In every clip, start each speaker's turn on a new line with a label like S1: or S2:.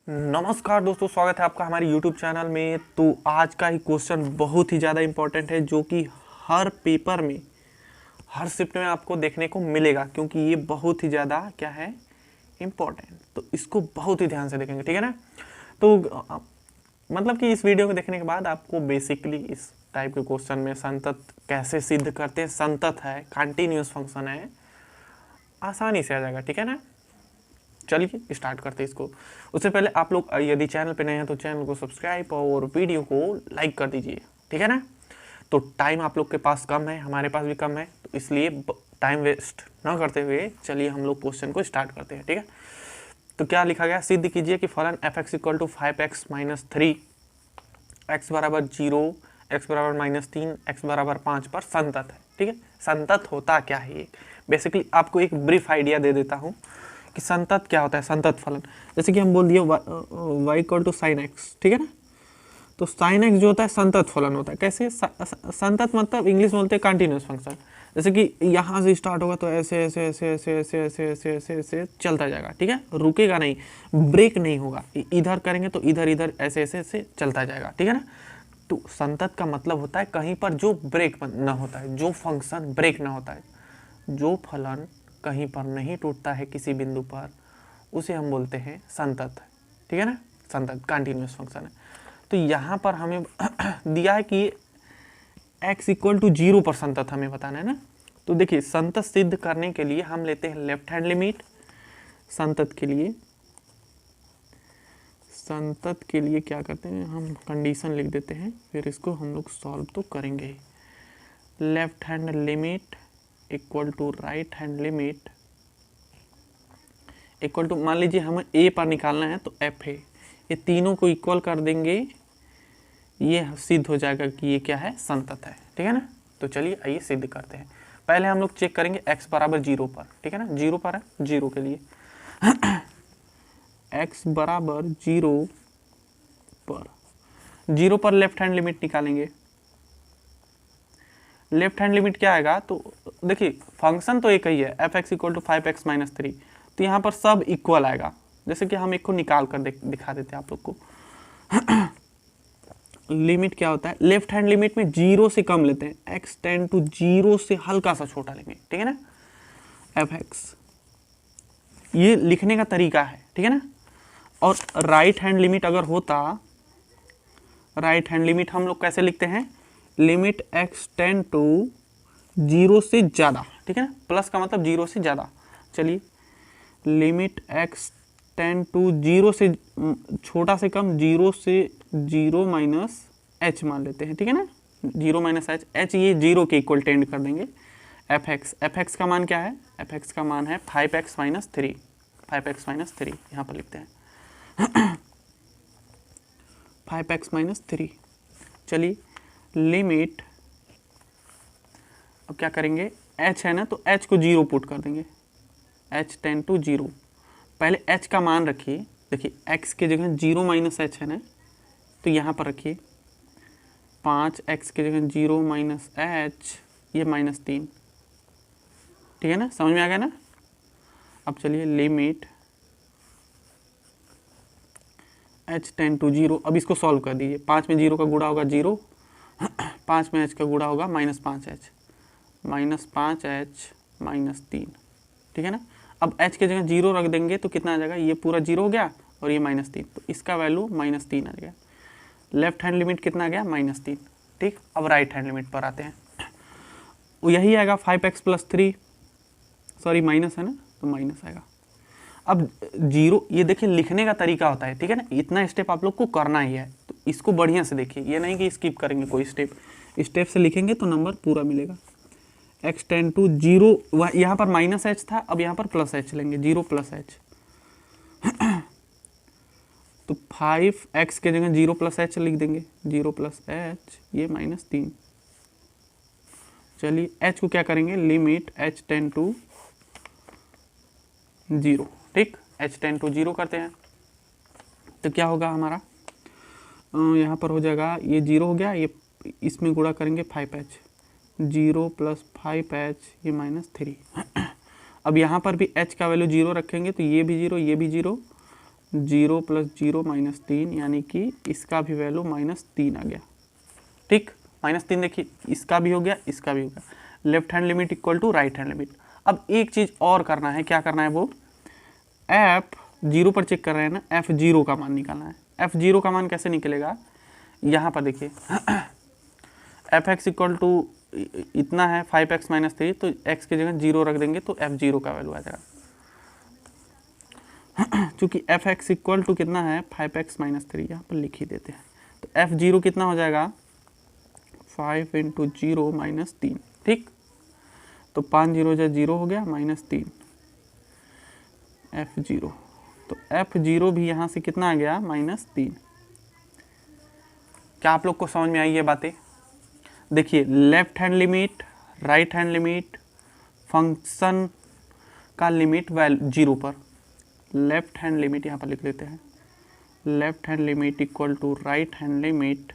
S1: नमस्कार दोस्तों, स्वागत है आपका हमारे YouTube चैनल में। तो आज का ही क्वेश्चन बहुत ही ज़्यादा इम्पोर्टेंट है, जो कि हर पेपर में, हर शिफ्ट में आपको देखने को मिलेगा, क्योंकि ये बहुत ही ज़्यादा क्या है, इम्पोर्टेंट। तो इसको बहुत ही ध्यान से देखेंगे, ठीक है ना। तो मतलब कि इस वीडियो को देखने के बाद आपको बेसिकली इस टाइप के क्वेश्चन में संतत कैसे सिद्ध करते हैं, संतत है, कंटिन्यूस फंक्शन है, आसानी से आ जाएगा, ठीक है ना। चलिए स्टार्ट करते हैं इसको। उससे पहले आप लोग यदि चैनल पे नए हैं तो चैनल को सब्सक्राइब और वीडियो को लाइक कर दीजिए, ठीक है ना। तो टाइम आप लोग के पास कम है, हमारे पास भी कम है, तो इसलिए टाइम वेस्ट ना करते हुए चलिए हम लोग क्वेश्चन को स्टार्ट करते हैं, ठीक है। तो क्या लिखा गया, सिद्ध कीजिए कि फलन f x equal to 5x-3, x बराबर 0, एक्स बराबर -3, एक्स बराबर 5 पर संतत है, ठीक है। संतत होता क्या है ये, बेसिकली आपको एक ब्रीफ आइडिया दे देता हूँ कि संतत क्या होता है। संतत फलन, जैसे कि हम बोल दिए y equal to sine x, ठीक है ना। तो साइन एक्स जो होता है संतत फलन होता है। कैसे संतत, मतलब इंग्लिश में बोलते हैं कंटिन्यूस फंक्शन। जैसे कि यहाँ से स्टार्ट होगा तो ऐसे ऐसे ऐसे ऐसे ऐसे ऐसे ऐसे ऐसे ऐसे चलता जाएगा, ठीक है, रुकेगा नहीं, ब्रेक नहीं होगा। इधर करेंगे तो इधर इधर ऐसे ऐसे ऐसे चलता जाएगा, ठीक है ना। तो संतत का मतलब होता है कहीं पर जो ब्रेक ना होता है, जो फंक्शन ब्रेक ना होता है, जो फलन कहीं पर नहीं टूटता है किसी बिंदु पर, उसे हम बोलते हैं संतत, ठीक है ना। संतत कंटिन्यूस फंक्शन है। तो यहाँ पर हमें दिया है कि x इक्वल टू 0 पर संतत हमें बताना है ना। तो देखिए, संतत सिद्ध करने के लिए हम लेते हैं लेफ्ट हैंड लिमिट। संतत के लिए क्या करते हैं, हम कंडीशन लिख देते हैं, फिर इसको हम लोग सॉल्व तो करेंगे। Left hand limit equal to right hand limit equal to, मान लीजिए हमें a पर निकालना है तो f है, ये तीनों को इक्वल कर देंगे, ये सिद्ध हो जाएगा कि ये क्या है, संतत है, ठीक है ना। तो चलिए आइए सिद्ध करते हैं। पहले हम लोग चेक करेंगे x बराबर 0 पर, ठीक है ना, 0 पर है, 0 के लिए x बराबर 0 पर लेफ्ट हैंड लिमिट निकालेंगे। लेफ्ट हैंड लिमिट क्या आएगा, तो देखिए फंक्शन तो एक ही है, F x equal to 5x-3, तो यहाँ पर सब इक्वल आएगा। जैसे कि हम एक को निकाल कर दिखा देते हैं आप लोग को। लिमिट क्या होता है, लेफ्ट हैंड लिमिट में 0 से कम लेते हैं, x टेंड टू 0 से हल्का सा छोटा लेंगे, ठीक है ना, एफ एक्स। ये लिखने का तरीका है, ठीक है ना। और राइट हैंड लिमिट अगर होता, राइट हैंड लिमिट हम लोग कैसे लिखते हैं, लिमिट x टेंड टू 0 से ज़्यादा, ठीक है ना, प्लस का मतलब 0 से ज़्यादा। चलिए, लिमिट x टेंड टू 0 से छोटा से कम, 0 से 0 माइनस h मान लेते हैं, ठीक है ना, 0 माइनस h ये 0 के इक्वल टेंड कर देंगे। एफ एक्स का मान क्या है, एफ एक्स का मान है 5x-3, 5x-3 यहाँ पर लिखते हैं 5x-3। चलिए, लिमिट, अब क्या करेंगे, h है ना, तो h को 0 पुट कर देंगे, h टेंड टू 0। पहले h का मान रखिए, देखिए x के जगह 0 माइनस h है ना, तो यहाँ पर रखिए 5x के जगह 0 माइनस h, ये -3, ठीक है ना, समझ में आ गया ना। अब चलिए, लिमिट h टेंड टू 0, अब इसको सॉल्व कर दीजिए। 5 में 0 का गुणा होगा 0, 5 में h का गुणा होगा -5h, -5h -3, ठीक है ना। अब h के जगह 0 रख देंगे तो कितना आ जाएगा, ये पूरा 0 हो गया और ये -3, तो इसका वैल्यू -3 आ गया। लेफ्ट हैंड लिमिट कितना आ गया, -3, ठीक। अब राइट हैंड लिमिट पर आते हैं, वो यही आएगा 5x+3, सॉरी माइनस है ना, तो माइनस आएगा। अब 0, ये देखिए लिखने का तरीका होता है, ठीक है ना, इतना स्टेप आप लोग को करना ही है, तो इसको बढ़िया से देखिए, ये नहीं कि स्किप करेंगे कोई स्टेप से लिखेंगे तो नंबर पूरा मिलेगा। x टेंड टू 0, यहाँ पर -h था, अब यहाँ पर +h लेंगे, 0 + h तो 5x के जगह 0 + h लिख देंगे, 0 + h, ये -3। चलिए, h को क्या करेंगे, लिमिट h टेंड टू 0, ठीक, h टेंड टू 0 करते हैं, तो क्या होगा हमारा, यहाँ पर हो जाएगा, ये 0 हो गया, ये इसमें गुणा करेंगे 5h, 0 + 5h, ये -3 अब यहाँ पर भी h का वैल्यू 0 रखेंगे, तो ये भी 0, ये भी 0, 0 + 0 -3, यानी कि इसका भी वैल्यू -3 आ गया। ठीक, -3 देखिए, इसका भी हो गया, इसका भी हो गया। Left hand limit equal to right hand limit. अब एक चीज़ और करना है, क्या करना है वो, F0 पर चेक कर रहे हैं ना, F0 का मान निकालना है। F0 का मान कैसे निकलेगा, यहाँ पर देखिए fx इक्वल टू इतना है 5x - 3, तो x की जगह 0 रख देंगे तो F0 का वैल्यू आ जाएगा। चूँकि fx इक्वल टू कितना है 5x - 3, यहाँ पर लिख ही देते हैं, तो F0 कितना हो जाएगा 5 × 0 - 3। ठीक, तो 5 0 जा 0 हो गया, -3 F0, तो F0 भी यहाँ से कितना आ गया -3। क्या आप लोग को समझ में आई ये बातें? देखिए, left hand limit, right hand limit, function का लिमिट 0 पर, लेफ्ट हैंड लिमिट यहाँ पर लिख लेते हैं, left hand limit equal to right hand limit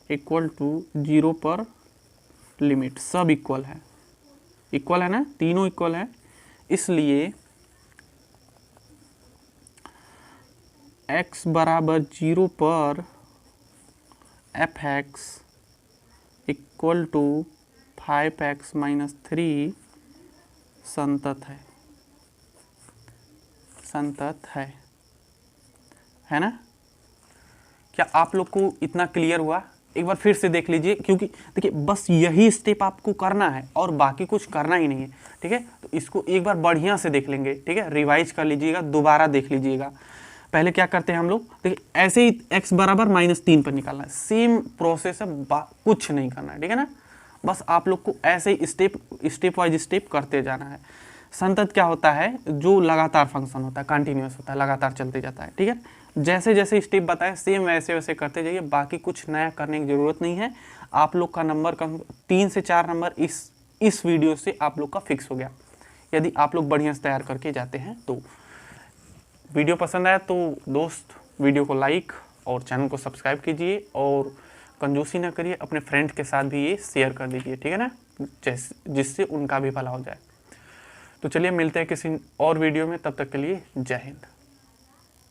S1: equal to 0 पर लिमिट, सब इक्वल है, इक्वल है ना, तीनों इक्वल है, इसलिए x बराबर 0 पर fx इक्वल टू 5x - 3 संतत है, संतत है ना? क्या आप लोग को इतना क्लियर हुआ? एक बार फिर से देख लीजिए, क्योंकि देखिए बस यही स्टेप आपको करना है और बाकी कुछ करना ही नहीं है। ठीक है, तो इसको एक बार बढ़िया से देख लेंगे। ठीक है, रिवाइज कर लीजिएगा, दोबारा देख लीजिएगा। पहले क्या करते हैं हम लोग, देखिए ऐसे ही x बराबर -3 पर निकालना है, सेम प्रोसेस है, कुछ नहीं करना है। ठीक है ना, बस आप लोग को ऐसे ही स्टेप वाइज स्टेप करते जाना है। संतत क्या होता है, जो लगातार फंक्शन होता है, कंटिन्यूअस होता है, लगातार चलते जाता है। ठीक है, जैसे जैसे स्टेप बताए सेम वैसे वैसे करते जाइए, बाकी कुछ नया करने की ज़रूरत नहीं है। आप लोग का नंबर 3 से 4 नंबर इस वीडियो से आप लोग का फिक्स हो गया, यदि आप लोग बढ़िया से तैयार करके जाते हैं तो। वीडियो पसंद आया तो दोस्त वीडियो को लाइक और चैनल को सब्सक्राइब कीजिए, और कंजूसी ना करिए, अपने फ्रेंड के साथ भी ये शेयर कर दीजिए। ठीक है ना, जिससे उनका भी भला हो जाए। तो चलिए मिलते हैं किसी और वीडियो में, तब तक के लिए जय हिंद।